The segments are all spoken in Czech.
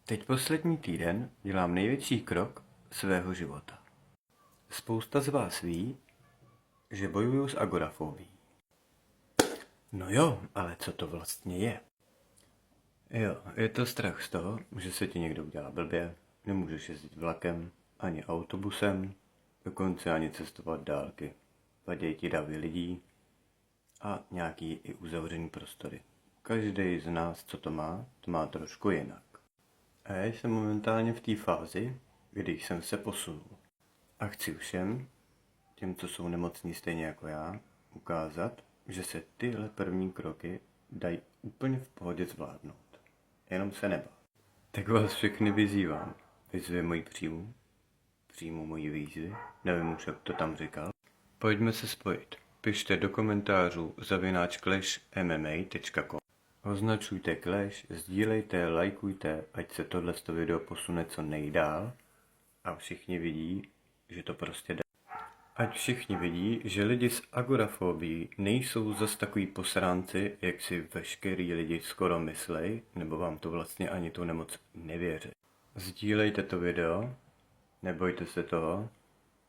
Teď poslední týden dělám největší krok svého života. Spousta z vás ví, že bojuju s agorafobií. No jo, ale co to vlastně je? Jo, je to strach z toho, že se ti někdo udělá blbě, nemůžeš jezdit vlakem, ani autobusem, dokonce ani cestovat dálky. Vadějí ti davy lidí a nějaký i uzavřený prostory. Každý z nás, co to má trošku jinak. A já jsem momentálně v té fázi, když jsem se posunul. A chci všem, těm, co jsou nemocní stejně jako já, ukázat, že se tyhle první kroky dají úplně v pohodě zvládnout. Jenom se nebát. Tak vás všechny vyzývám. Vyzvi moji přijmu moji výzvy, nevím už, jak to tam říkal. Pojďme se spojit. Pište do komentářů @clashmma.com. Označujte Clash, sdílejte, lajkujte, ať se tohle video posune co nejdál a všichni vidí, že to prostě jde. Ať všichni vidí, že lidi s agorafobií nejsou zas takový posránci, jak si veškerý lidi skoro myslej, nebo vám to vlastně ani tu nemoc nevěří. Sdílejte to video, nebojte se toho,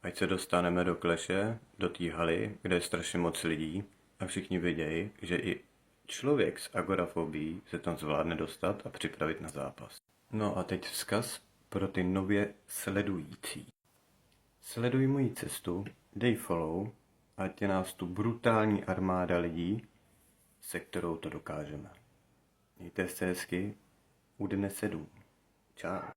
ať se dostaneme do Clashe, do té haly, kde je strašně moc lidí a všichni vidějí, že i člověk s agorafobií se tam zvládne dostat a připravit na zápas. No a teď vzkaz pro ty nově sledující. Sleduj moji cestu, dej follow, ať je nás tu brutální armáda lidí, se kterou to dokážeme. Mějte se hezky, u dne 7. Čau.